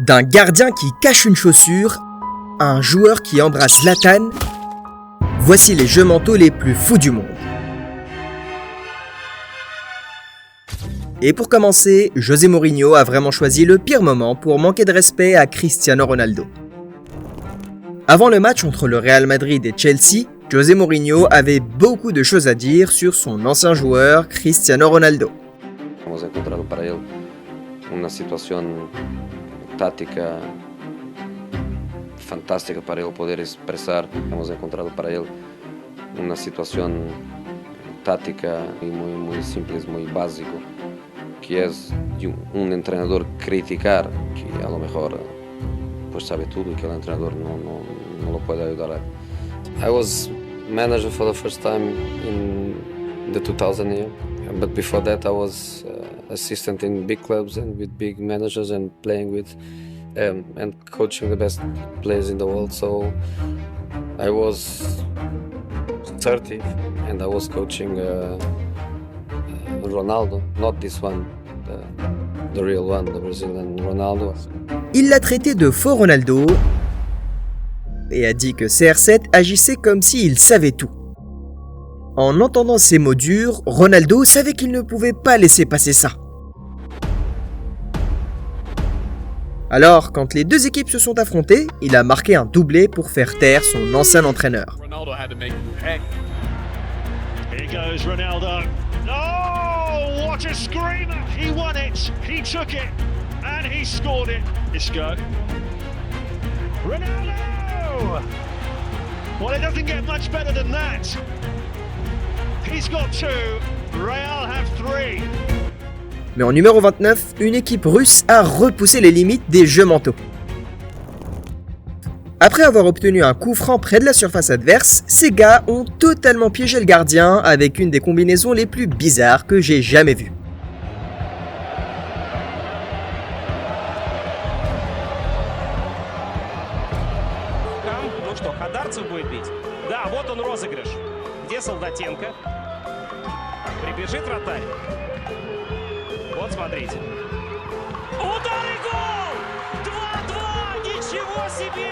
D'un gardien qui cache une chaussure à un joueur qui embrasse Zlatan, voici les jeux mentaux les plus fous du monde. Et pour commencer, José Mourinho a vraiment choisi le pire moment pour manquer de respect à Cristiano Ronaldo. Avant le match entre le Real Madrid et Chelsea, José Mourinho avait beaucoup de choses à dire sur son ancien joueur Cristiano Ronaldo. Hemos encontrado para él una situación táctica fantástica para él poder expresar. Hemos encontrado para él una situación táctica muy simple, muy básico, que es de un entrenador criticar, que a lo mejor pues sabe todo y que el entrenador no lo puede ayudar. I was manager for the first time in the 2000 year, but before that I was assistant in big clubs and with big managers and playing with and coaching the best players in the world. So I was 30 and I was coaching Ronaldo, not this one, the real one, the Brazilian Ronaldo. Il l'a traité de faux Ronaldo et a dit que CR7 agissait comme s'il savait tout. En entendant ces mots durs, Ronaldo savait qu'il ne pouvait pas laisser passer ça. Alors, quand les deux équipes se sont affrontées, il a marqué un doublé pour faire taire son ancien entraîneur. Here goes Ronaldo. Oh, what a screamer! He won it, he took it, and he scored it. Isco. Ronaldo! Well, it doesn't get much better than that. He's got two, Real have three. Mais en numéro 29, une équipe russe a repoussé les limites des jeux mentaux. Après avoir obtenu un coup franc près de la surface adverse, ces gars ont totalement piégé le gardien avec une des combinaisons les plus bizarres que j'ai jamais vues. Ну что, Хадарцев будет бить? Да, вот он розыгрыш. Где Солдатенко? Прибежит вратарь. Вот смотрите. Удар и гол! 2-2! Ничего себе!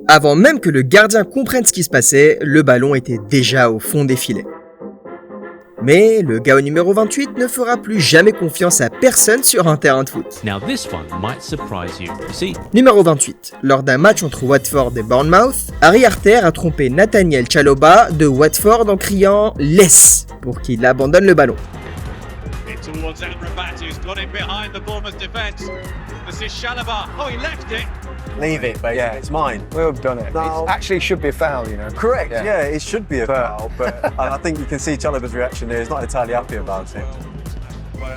Avant même que le gardien comprenne ce qui se passait, le ballon était déjà au fond des filets. Mais le gars au numéro 28 ne fera plus jamais confiance à personne sur un terrain de foot. Now this one might surprise you. See, Numéro 28. Lors d'un match entre Watford et Bournemouth, Harry Arter a trompé Nathaniel Chalobah de Watford en criant « Laisse !» pour qu'il abandonne le ballon. It's towards Amrabat, who's got him behind the Bournemouth defence. This is Chalobah. Oh, he left it. Leave it, basically. Yeah, it's mine. We've done it. No. It actually should be a foul, you know. Correct, yeah, it should be a foul, but I think you can see Chalobah's reaction there. He's not entirely happy about it.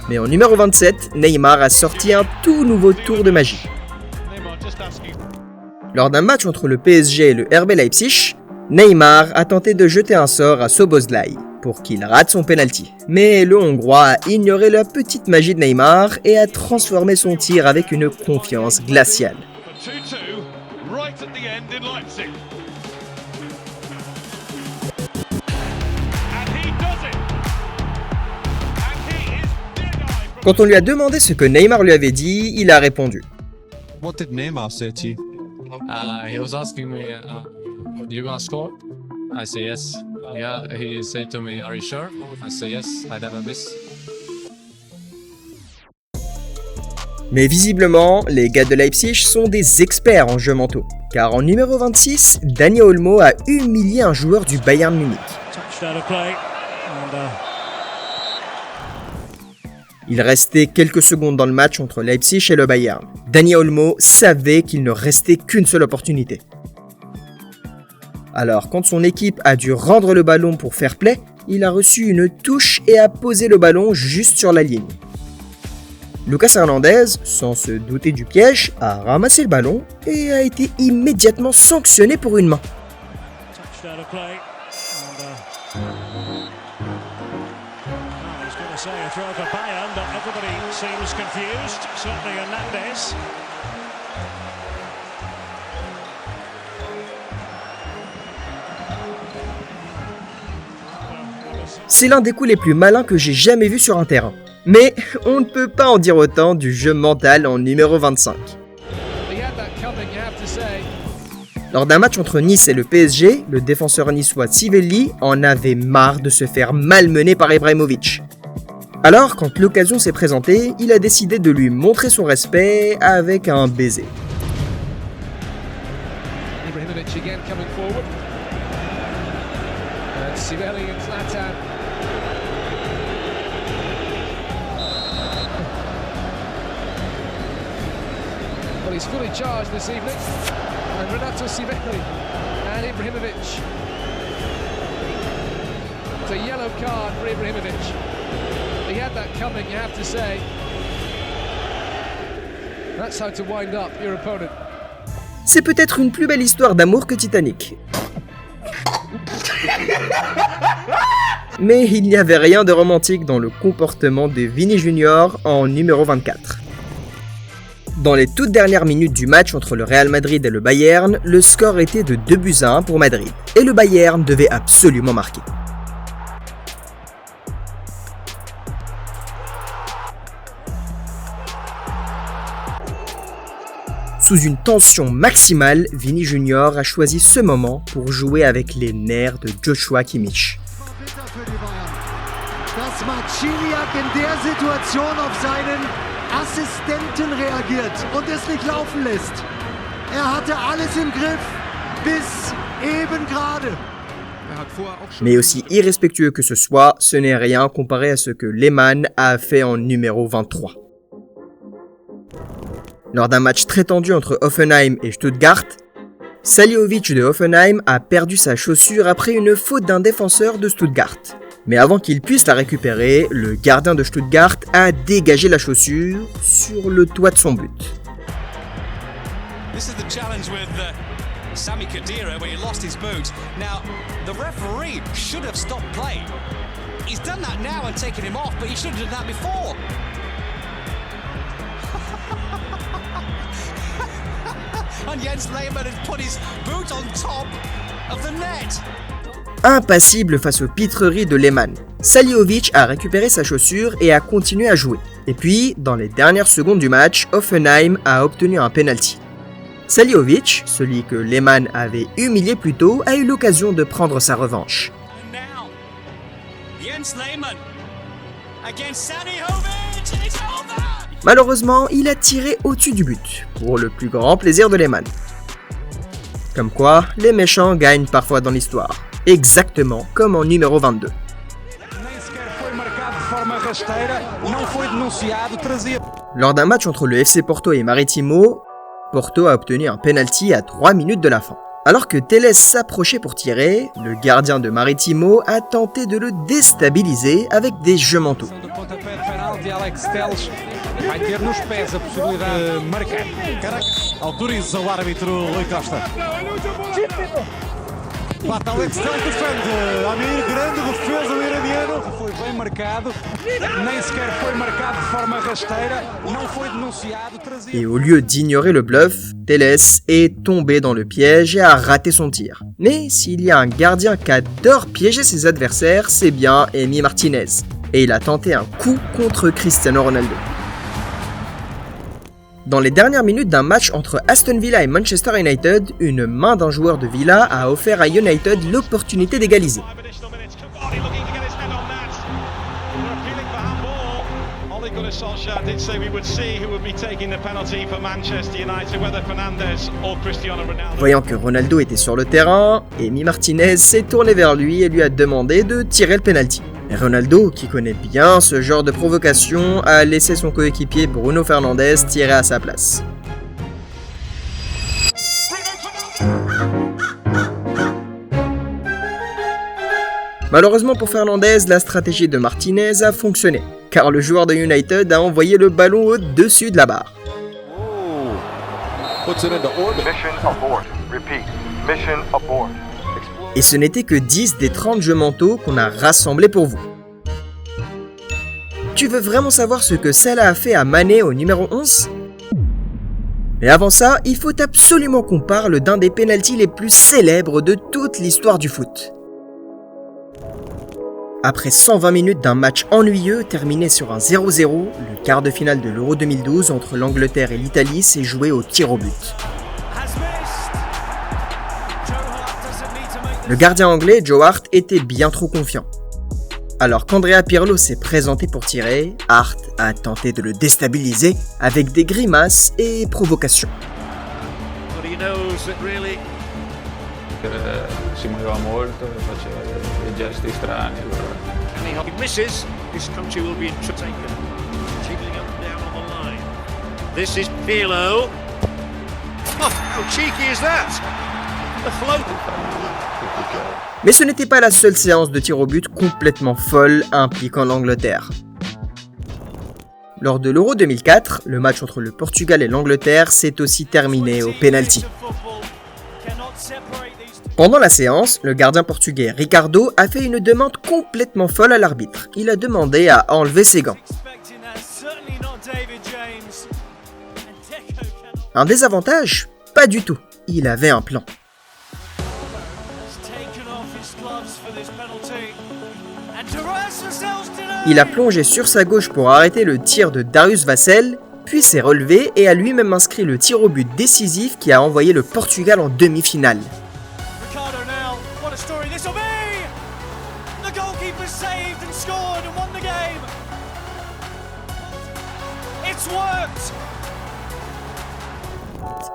Mais en numéro 27, Neymar a sorti un tout nouveau tour de magie. Neymar just asking. Lors d'un match entre le PSG et le RB Leipzig, Neymar a tenté de jeter un sort à Szoboszlai pour qu'il rate son penalty. Mais le Hongrois a ignoré la petite magie de Neymar et a transformé son tir avec une confiance glaciale. 2-2, right at the end in Leipzig. And he does it. And he is dead-eyed. Quand on lui a demandé ce que Neymar lui avait dit, il a répondu. What did Neymar say to you? He was asking me, you gonna score? I say yes. Yeah, he said to me, are you sure? I say yes, I never miss. Mais visiblement, les gars de Leipzig sont des experts en jeux mentaux. Car en numéro 26, Dani Olmo a humilié un joueur du Bayern Munich. Touchdown of play. And, Il restait quelques secondes dans le match entre Leipzig et le Bayern. Dani Olmo savait qu'il ne restait qu'une seule opportunité. Alors, quand son équipe a dû rendre le ballon pour fair play, il a reçu une touche et a posé le ballon juste sur la ligne. Lucas Hernandez, sans se douter du piège, a ramassé le ballon et a été immédiatement sanctionné pour une main. touchdown of play. And, I was going to say a throw for Bayern, but everybody seems confused. Certainly Hernandez. C'est l'un des coups les plus malins que j'ai jamais vu sur un terrain. Mais on ne peut pas en dire autant du jeu mental en numéro 25. Lors d'un match entre Nice et le PSG, le défenseur niçois Sivelli en avait marre de se faire malmener par Ibrahimovic. Alors, quand l'occasion s'est présentée, il a décidé de lui montrer son respect avec un baiser. Ibrahimovic again coming forward. And Sivelli and Zlatan. Well, he's fully charged this evening. And Renato Sivelli and Ibrahimovic. It's a yellow card for Ibrahimovic. He had that coming, you have to say. That's how to wind up your opponent. C'est peut-être une plus belle histoire d'amour que Titanic. Mais il n'y avait rien de romantique dans le comportement de Vini Junior en numéro 24. Dans les toutes dernières minutes du match entre le Real Madrid et le Bayern, le score était de 2-1 pour Madrid, et le Bayern devait absolument marquer. Sous une tension maximale, Vini Junior a choisi ce moment pour jouer avec les nerfs de Joshua Kimmich. Dass Marciniak in der Situation auf seinen Assistenten reagiert und es nicht laufen lässt. Hatte alles im Griff bis eben gerade. Mais aussi irrespectueux que ce soit, ce n'est rien comparé à ce que Lehmann a fait en numéro 23. Lors d'un match très tendu entre Hoffenheim et Stuttgart, Salihowicz de Hoffenheim a perdu sa chaussure après une faute d'un défenseur de Stuttgart. Mais avant qu'il puisse la récupérer, le gardien de Stuttgart a dégagé la chaussure sur le toit de son but. This is the challenge with Sami Khedira where he lost his boot. Now, the referee should have stopped play. He's done that now and taken him off, but he should have done that before. And Jens Lehmann has put his boot on top of the net. Impassible face aux pitreries de Lehmann, Salihowicz a récupéré sa chaussure et a continué à jouer. Et puis, dans les dernières secondes du match, Hoffenheim a obtenu un penalty. Salihowicz, celui que Lehmann avait humilié plus tôt, a eu l'occasion de prendre sa revanche. Now, Jens Lehmann against Salihowicz, and it's over. Malheureusement, il a tiré au-dessus du but, pour le plus grand plaisir de Lehmann. Comme quoi, les méchants gagnent parfois dans l'histoire, exactement comme en numéro 22. Lors d'un match entre le FC Porto et Maritimo, Porto a obtenu un penalty à 3 minutes de la fin. Alors que Telles s'approchait pour tirer, le gardien de Maritimo a tenté de le déstabiliser avec des jeux mentaux. Vai ter nos pés a possibilidade de marcar. Autoriza o árbitro Rui Costa. Bate Alex Telles, defende. Amir, grande defesa do iraniano. Foi bem marcado, nem sequer foi marcado de forma rasteira, não foi denunciado. Et au lieu d'ignorer le bluff, Telles est tombé dans le piège et a raté son tir. Mais s'il y a un gardien qui adore piéger ses adversaires, c'est bien Emi Martinez. Et il a tenté un coup contre Cristiano Ronaldo. Dans les dernières minutes d'un match entre Aston Villa et Manchester United, une main d'un joueur de Villa a offert à United l'opportunité d'égaliser. Voyant que Ronaldo était sur le terrain, Emi Martinez s'est tourné vers lui et lui a demandé de tirer le penalty. Et Ronaldo, qui connaît bien ce genre de provocation, a laissé son coéquipier Bruno Fernandes tirer à sa place. Malheureusement pour Fernandes, la stratégie de Martinez a fonctionné, car le joueur de United a envoyé le ballon au-dessus de la barre. Et ce n'était que 10 des 30 jeux mentaux qu'on a rassemblés pour vous. Tu veux vraiment savoir ce que Salah a fait à Mané au numéro 11 ? Mais avant ça, il faut absolument qu'on parle d'un des pénaltys les plus célèbres de toute l'histoire du foot. Après 120 minutes d'un match ennuyeux terminé sur un 0-0, le quart de finale de l'Euro 2012 entre l'Angleterre et l'Italie s'est joué au tir au but. Le gardien anglais Joe Hart était bien trop confiant. Alors qu'Andrea Pirlo s'est présenté pour tirer, Hart a tenté de le déstabiliser avec des grimaces et provocations. Si muoveva molto e faceva dei gesti strani. He misses. This country will be taken. Jiggling up and down on the line. This is Pirlo. Oh, how cheeky is that? The float. Mais ce n'était pas la seule séance de tir au but complètement folle impliquant l'Angleterre. Lors de l'Euro 2004, le match entre le Portugal et l'Angleterre s'est aussi terminé au pénalty. Pendant la séance, le gardien portugais Ricardo a fait une demande complètement folle à l'arbitre. Il a demandé à enlever ses gants. Un désavantage ? Pas du tout. Il avait un plan. Il a plongé sur sa gauche pour arrêter le tir de Darius Vassell, puis s'est relevé et a lui-même inscrit le tir au but décisif qui a envoyé le Portugal en demi-finale.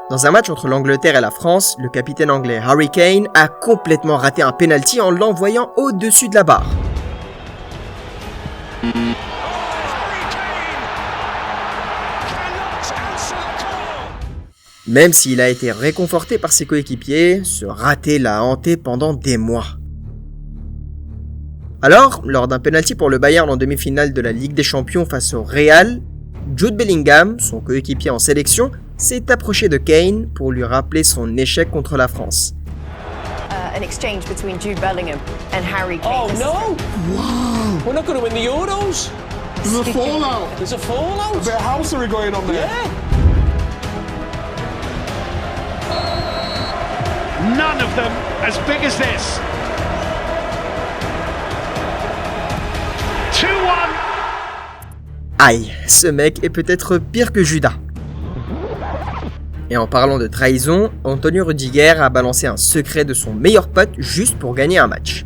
Dans un match entre l'Angleterre et la France, le capitaine anglais Harry Kane a complètement raté un penalty en l'envoyant au-dessus de la barre. Même s'il a été réconforté par ses coéquipiers, ce raté l'a hanté pendant des mois. Alors, lors d'un penalty pour le Bayern en demi-finale de la Ligue des Champions face au Real, Jude Bellingham, son coéquipier en sélection, s'est approché de Kane pour lui rappeler son échec contre la France. An exchange between Jude Bellingham and Harry Kane. Oh no! Wow! We're not going to win the Euros. There's a fallout. There's a fallout. A bit of housery going on there. Yeah. None of them as big as this. 2-1. Aïe, ce mec est peut-être pire que Judas. Et en parlant de trahison, Antonio Rudiger a balancé un secret de son meilleur pote juste pour gagner un match.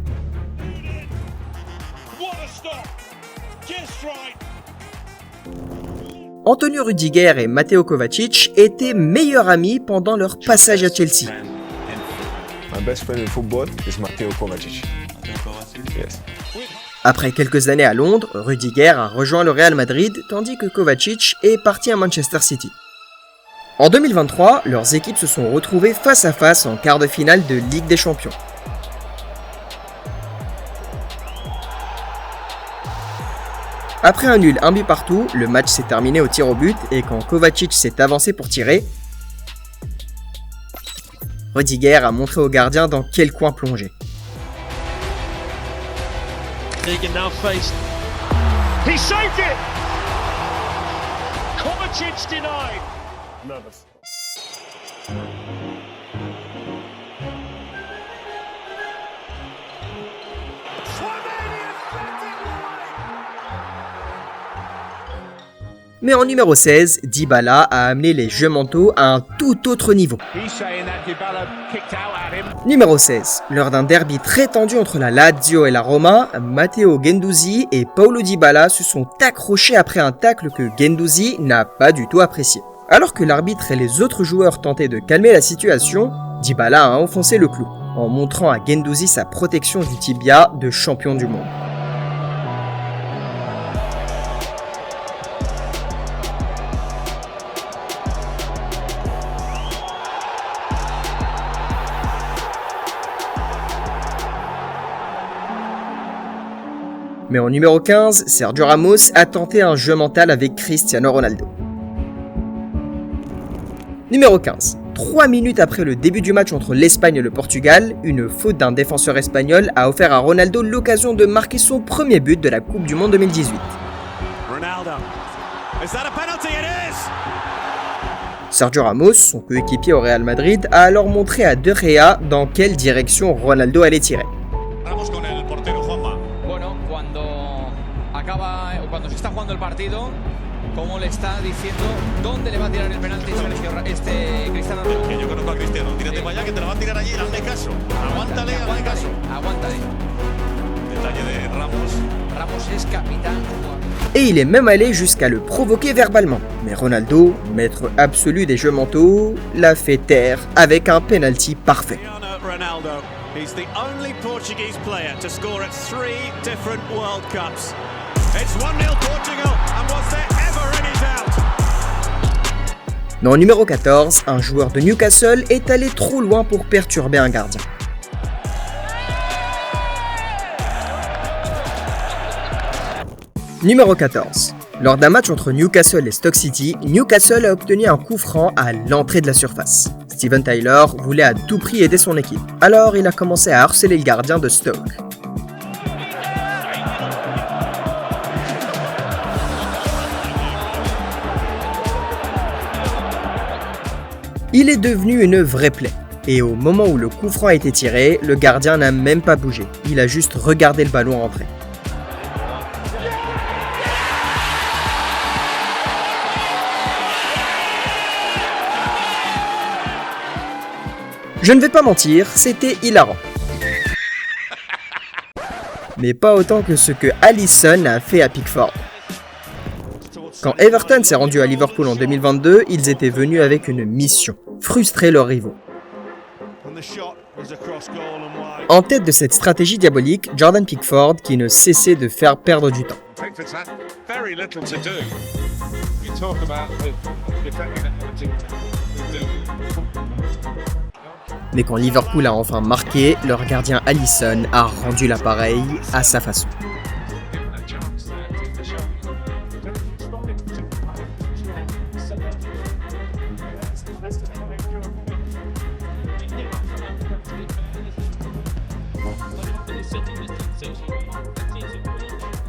Antonio Rudiger et Mateo Kovacic étaient meilleurs amis pendant leur passage à Chelsea. My best friend in football is Mateo Kovacic. Yes. Après quelques années à Londres, Rudiger a rejoint le Real Madrid tandis que Kovacic est parti à Manchester City. En 2023, leurs équipes se sont retrouvées face à face en quart de finale de Ligue des Champions. Après un nul 1 but partout, le match s'est terminé au tir au but et quand Kovacic s'est avancé pour tirer, Rudiger a montré au gardien dans quel coin plonger. He saved it! Kovacic denied. Nervous. Mais en numéro 16, Dybala a amené les jeux mentaux à un tout autre niveau. Numéro 16, lors d'un derby très tendu entre la Lazio et la Roma, Matteo Guendouzi et Paulo Dybala se sont accrochés après un tacle que Guendouzi n'a pas du tout apprécié. Alors que l'arbitre et les autres joueurs tentaient de calmer la situation, Dybala a enfoncé le clou, en montrant à Guendouzi sa protection du tibia de champion du monde. Mais en numéro 15, Sergio Ramos a tenté un jeu mental avec Cristiano Ronaldo. Numéro 15. 3 minutes après le début du match entre l'Espagne et le Portugal, une faute d'un défenseur espagnol a offert à Ronaldo l'occasion de marquer son premier but de la Coupe du Monde 2018. Ronaldo. Is that a penalty? It is! Sergio Ramos, son coéquipier au Real Madrid, a alors montré à De Gea dans quelle direction Ronaldo allait tirer. Vamos con el portero Juanma. Bueno, cuando observando el partido, cómo le está diciendo dónde le va a tirar el penalti Cristiano Ronaldo. Que yo conozco a Cristiano, tírate para allá que te lo va a tirar allí, hazle caso. Aguántale. Aguántale. Detalle de Ramos. Ramos es capitán. Et il est même allé jusqu'à le provoquer verbalement. Mais Ronaldo, maître absolu des jeux mentaux, l'a fait taire avec un penalty parfait. Ronaldo, he's the only Portuguese player to score at 3 different World Cups. It's 1-0 Portugal, and was there ever any doubt? Non, numéro 14, un joueur de Newcastle est allé trop loin pour perturber un gardien. Numéro 14. Lors d'un match entre Newcastle et Stoke City, Newcastle a obtenu un coup franc à l'entrée de la surface. Steven Tyler voulait à tout prix aider son équipe, alors il a commencé à harceler le gardien de Stoke. Il est devenu une vraie plaie. Et au moment où le coup franc a été tiré, le gardien n'a même pas bougé. Il a juste regardé le ballon rentrer. Je ne vais pas mentir, c'était hilarant. Mais pas autant que ce que Alisson a fait à Pickford. Quand Everton s'est rendu à Liverpool en 2022, ils étaient venus avec une mission, frustrer leurs rivaux. En tête de cette stratégie diabolique, Jordan Pickford qui ne cessait de faire perdre du temps. Mais quand Liverpool a enfin marqué, leur gardien Alisson a rendu l'appareil à sa façon.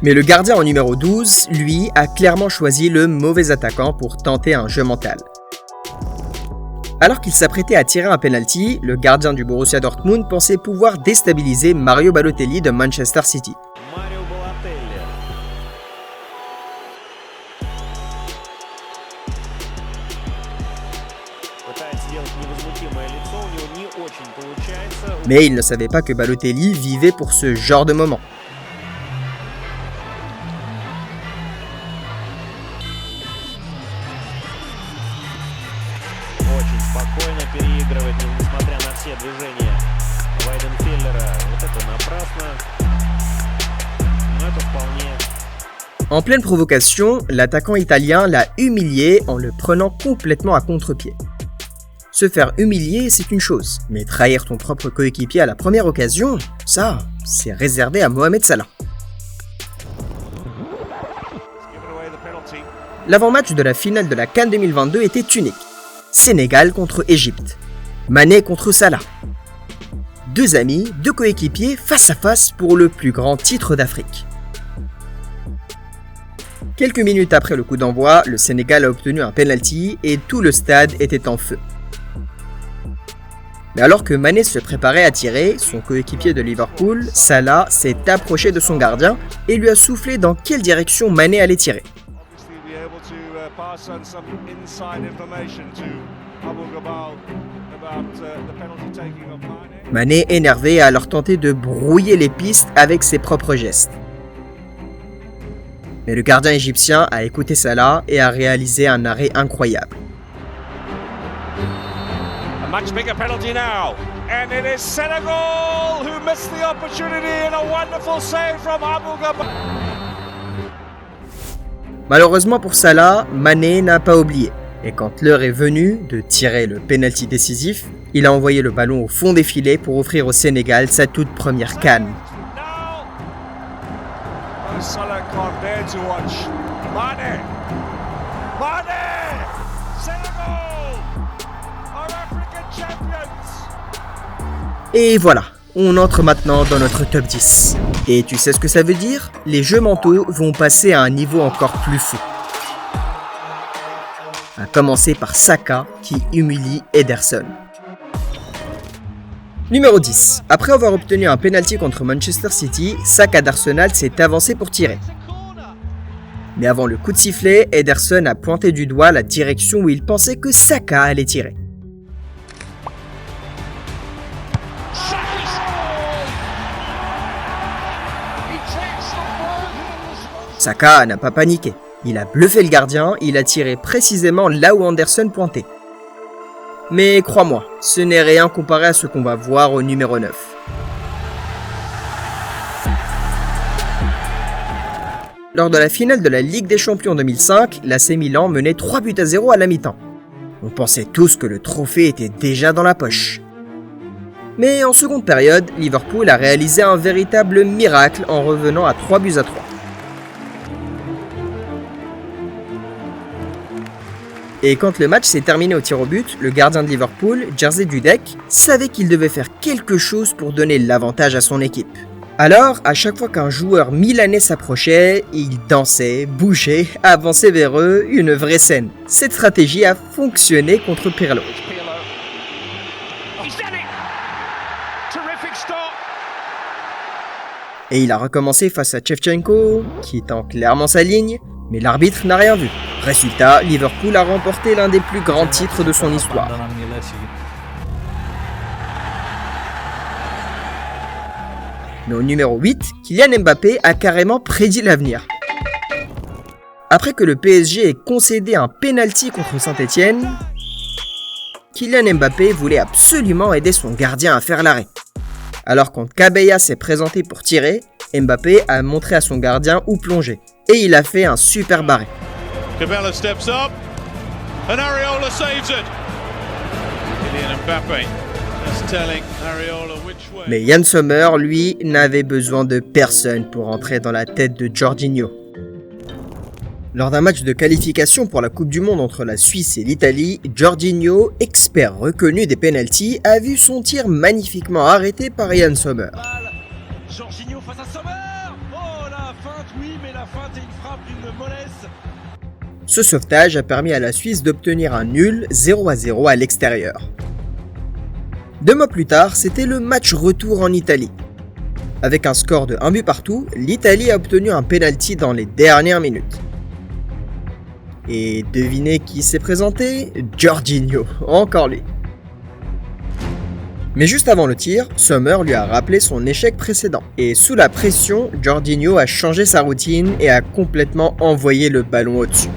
Mais le gardien en numéro 12, lui, a clairement choisi le mauvais attaquant pour tenter un jeu mental. Alors qu'il s'apprêtait à tirer un penalty, le gardien du Borussia Dortmund pensait pouvoir déstabiliser Mario Balotelli de Manchester City. Mais il ne savait pas que Balotelli vivait pour ce genre de moment. En pleine provocation, l'attaquant italien l'a humilié en le prenant complètement à contre-pied. Se faire humilier, c'est une chose, mais trahir ton propre coéquipier à la première occasion, ça, c'est réservé à Mohamed Salah. L'avant-match de la finale de la CAN 2022 était unique. Sénégal contre Égypte. Mané contre Salah. Deux amis, deux coéquipiers face à face pour le plus grand titre d'Afrique. Quelques minutes après le coup d'envoi, le Sénégal a obtenu un penalty et tout le stade était en feu. Mais alors que Mané se préparait à tirer, son coéquipier de Liverpool, Salah, s'est approché de son gardien et lui a soufflé dans quelle direction Mané allait tirer. Mané, énervé, a alors tenté de brouiller les pistes avec ses propres gestes. Mais le gardien égyptien a écouté Salah et a réalisé un arrêt incroyable. A much bigger penalty now, and it is Senegal who missed the opportunity and a wonderful save from Abou Gabal. Malheureusement pour Salah, Mané n'a pas oublié. Et quand l'heure est venue de tirer le penalty décisif, il a envoyé le ballon au fond des filets pour offrir au Sénégal sa toute première CAN. Salah can't bear to watch. Mané! Senegal are African champions! Et voilà, on entre maintenant dans notre top 10. Et tu sais ce que ça veut dire? Les jeux mentaux vont passer à un niveau encore plus fou. À commencer par Saka qui humilie Ederson. Numéro 10. Après avoir obtenu un penalty contre Manchester City, Saka d'Arsenal s'est avancé pour tirer. Mais avant le coup de sifflet, Ederson a pointé du doigt la direction où il pensait que Saka allait tirer. Saka n'a pas paniqué. Il a bluffé le gardien, il a tiré précisément là où Anderson pointait. Mais crois-moi, ce n'est rien comparé à ce qu'on va voir au numéro 9. Lors de la finale de la Ligue des Champions 2005, l'AC Milan menait 3-0 à la mi-temps. On pensait tous que le trophée était déjà dans la poche. Mais en seconde période, Liverpool a réalisé un véritable miracle en revenant à 3-3. Et quand le match s'est terminé au tir au but, le gardien de Liverpool, Jerzy Dudek, savait qu'il devait faire quelque chose pour donner l'avantage à son équipe. Alors, à chaque fois qu'un joueur milanais s'approchait, il dansait, bougeait, avançait vers eux, une vraie scène. Cette stratégie a fonctionné contre Pirlo. Et il a recommencé face à Shevchenko, qui tend clairement sa ligne, mais l'arbitre n'a rien vu. Résultat, Liverpool a remporté l'un des plus grands titres de son histoire. Mais au numéro 8, Kylian Mbappé a carrément prédit l'avenir. Après que le PSG ait concédé un penalty contre Saint-Etienne, Kylian Mbappé voulait absolument aider son gardien à faire l'arrêt. Alors quand Cabella s'est présenté pour tirer, Mbappé a montré à son gardien où plonger. Et il a fait un super barré. Cabella steps up and Areola saves it. Kylian Mbappé is telling Areola which way. Mais Yann Sommer, lui, n'avait besoin de personne pour entrer dans la tête de Jorginho. Lors d'un match de qualification pour la Coupe du Monde entre la Suisse et l'Italie, Jorginho, expert reconnu des pénaltys, a vu son tir magnifiquement arrêté par Yann Sommer. Jorginho face à Sommer. Oh la feinte, oui, mais la feinte est une frappe d'une mollesse. Ce sauvetage a permis à la Suisse d'obtenir un nul 0-0 à l'extérieur. 2 mois plus tard, c'était le match retour en Italie. Avec un score de 1 but partout, l'Italie a obtenu un penalty dans les dernières minutes. Et devinez qui s'est présenté ? Jorginho, encore lui. Mais juste avant le tir, Sommer lui a rappelé son échec précédent. Et sous la pression, Jorginho a changé sa routine et a complètement envoyé le ballon au-dessus.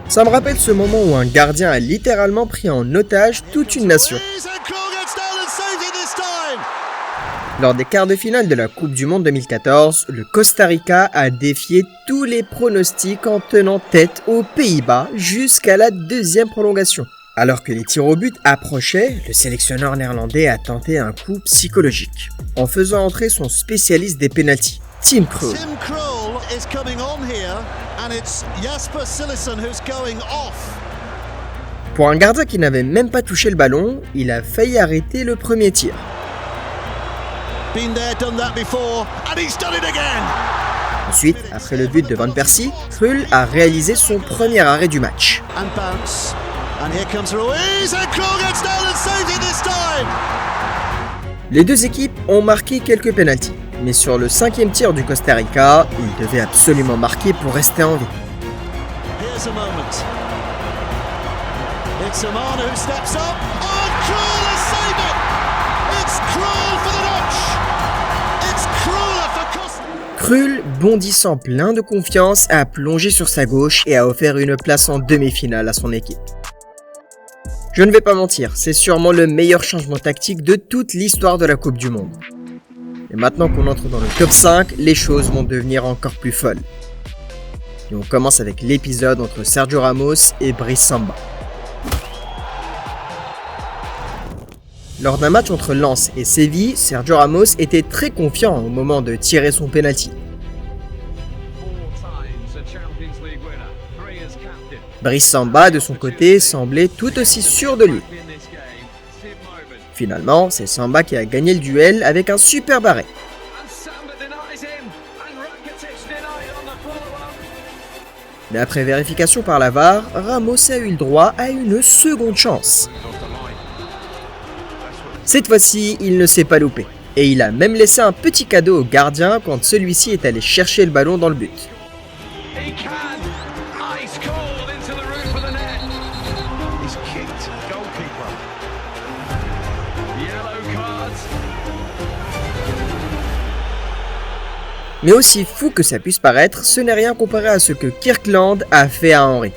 Ça me rappelle ce moment où un gardien a littéralement pris en otage toute une nation. Lors des quarts de finale de la Coupe du Monde 2014, le Costa Rica a défié tous les pronostics en tenant tête aux Pays-Bas jusqu'à la deuxième prolongation. Alors que les tirs au but approchaient, le sélectionneur néerlandais a tenté un coup psychologique, en faisant entrer son spécialiste des pénaltys, Tim Krul. Pour un gardien qui n'avait même pas touché le ballon, il a failli arrêter le premier tir. Ensuite, après le but de Van Persie, Krul a réalisé son premier arrêt du match. Les deux équipes ont marqué quelques pénaltys, mais sur le 5e tir du Costa Rica, ils devaient absolument marquer pour rester en vie. Krul, bondissant plein de confiance, a plongé sur sa gauche et a offert une place en demi-finale à son équipe. Je ne vais pas mentir, c'est sûrement le meilleur changement tactique de toute l'histoire de la Coupe du Monde. Et maintenant qu'on entre dans le top 5, les choses vont devenir encore plus folles. Et on commence avec l'épisode entre Sergio Ramos et Brice Samba. Lors d'un match entre Lens et Séville, Sergio Ramos était très confiant au moment de tirer son penalty. Brice Samba, de son côté, semblait tout aussi sûr de lui. Finalement, c'est Samba qui a gagné le duel avec un superbe arrêt. Mais après vérification par la VAR, Ramos a eu le droit à une seconde chance. Cette fois-ci, il ne s'est pas loupé. Et il a même laissé un petit cadeau au gardien quand celui-ci est allé chercher le ballon dans le but. Mais aussi fou que ça puisse paraître, ce n'est rien comparé à ce que Kirkland a fait à Henry.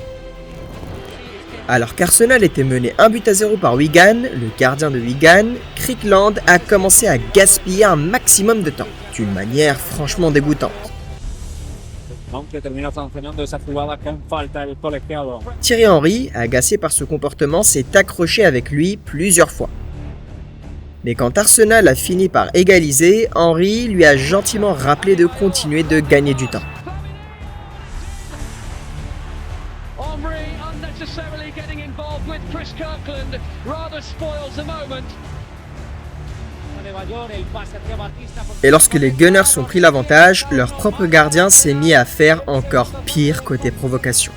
Alors qu'Arsenal était mené 1-0 par Wigan, le gardien de Wigan, Kirkland a commencé à gaspiller un maximum de temps, d'une manière franchement dégoûtante. Thierry Henry, agacé par ce comportement, s'est accroché avec lui plusieurs fois. Mais quand Arsenal a fini par égaliser, Henry lui a gentiment rappelé de continuer de gagner du temps. Et lorsque les Gunners ont pris l'avantage, leur propre gardien s'est mis à faire encore pire côté provocation.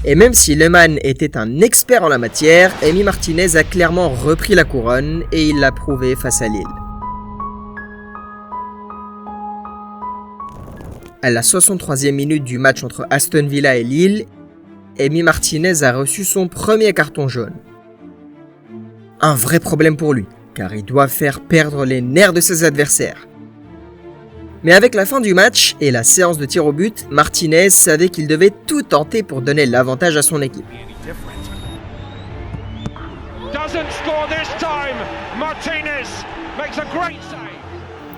Et même si Lehmann était un expert en la matière, Emi Martinez a clairement repris la couronne et il l'a prouvé face à Lille. À la 63e minute du match entre Aston Villa et Lille, Emi Martinez a reçu son premier carton jaune. Un vrai problème pour lui, car il doit faire perdre les nerfs de ses adversaires. Mais avec la fin du match et la séance de tir au but, Martinez savait qu'il devait tout tenter pour donner l'avantage à son équipe.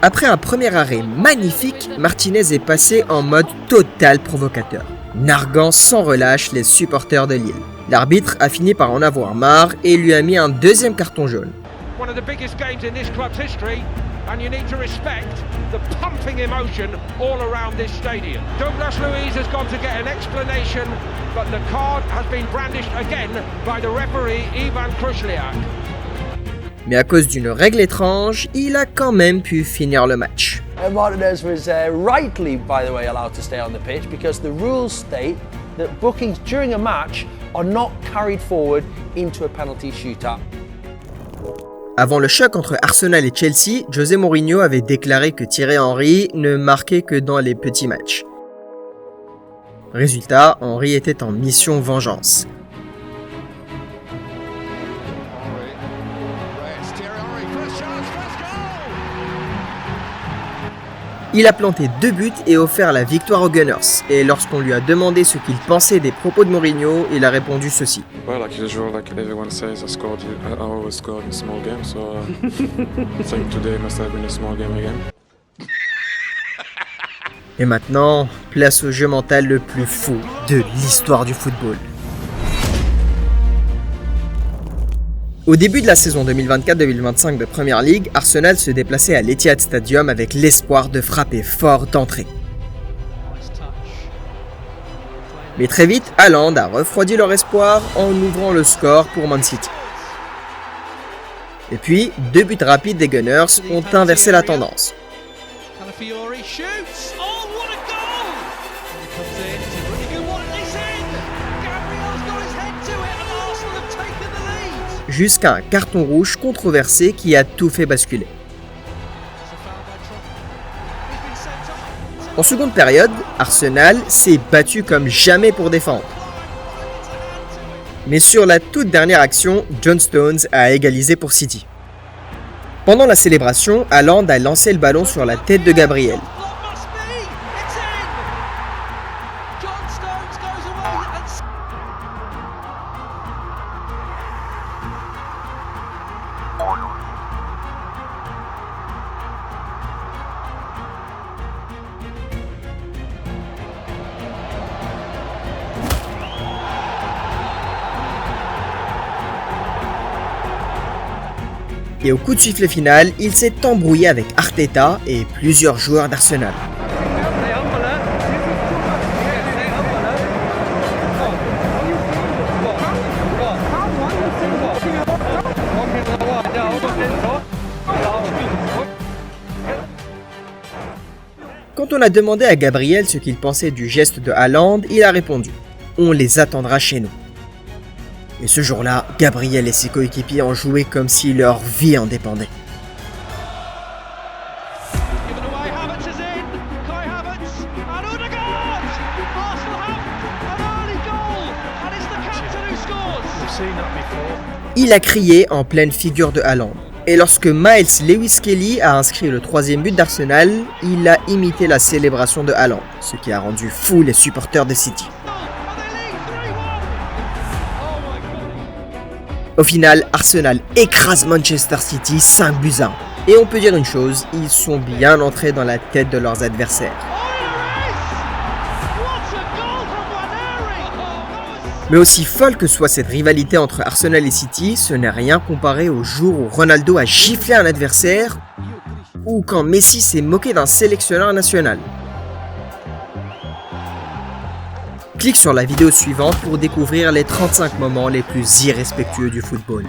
Après un premier arrêt magnifique, Martinez est passé en mode total provocateur, narguant sans relâche les supporters de Lille. L'arbitre a fini par en avoir marre et lui a mis un deuxième carton jaune. And you need to respect the pumping emotion all around this stadium. Douglas Luiz has gone to get an explanation, but the card has been brandished again by the referee Ivan Krusliak. Mais à cause d'une règle étrange, il a quand même pu finir le match. Martinez was rightly, by the way, allowed to stay on the pitch because the rules state that bookings during a match are not carried forward into a penalty shootout. Avant le choc entre Arsenal et Chelsea, José Mourinho avait déclaré que Thierry Henry ne marquait que dans les petits matchs. Résultat, Henry était en mission vengeance. Il a planté 2 buts et offert la victoire aux Gunners. Et lorsqu'on lui a demandé ce qu'il pensait des propos de Mourinho, il a répondu ceci. Well, like usual, like everyone says, I always scored in small games, so I think today must have been a small game again. Et maintenant, place au jeu mental le plus fou de l'histoire du football. Au début de la saison 2024-2025 de Premier League, Arsenal se déplaçait à l'Etihad Stadium avec l'espoir de frapper fort d'entrée. Mais très vite, Haaland a refroidi leur espoir en ouvrant le score pour Man City. Et puis, 2 buts rapides des Gunners ont inversé la tendance. Jusqu'à un carton rouge controversé qui a tout fait basculer. En seconde période, Arsenal s'est battu comme jamais pour défendre. Mais sur la toute dernière action, John Stones a égalisé pour City. Pendant la célébration, Haaland a lancé le ballon sur la tête de Gabriel. Et au coup de sifflet final, il s'est embrouillé avec Arteta et plusieurs joueurs d'Arsenal. Quand on a demandé à Gabriel ce qu'il pensait du geste de Haaland, il a répondu « On les attendra chez nous ». Et ce jour-là, Gabriel et ses coéquipiers ont joué comme si leur vie en dépendait. Il a crié en pleine figure de Haaland. Et lorsque Miles Lewis-Kelly a inscrit le 3e but d'Arsenal, il a imité la célébration de Haaland, ce qui a rendu fou les supporters de City. Au final, Arsenal écrase Manchester City 5-1. Et on peut dire une chose, ils sont bien entrés dans la tête de leurs adversaires. Mais aussi folle que soit cette rivalité entre Arsenal et City, ce n'est rien comparé au jour où Ronaldo a giflé un adversaire ou quand Messi s'est moqué d'un sélectionneur national. Clique sur la vidéo suivante pour découvrir les 35 moments les plus irrespectueux du football.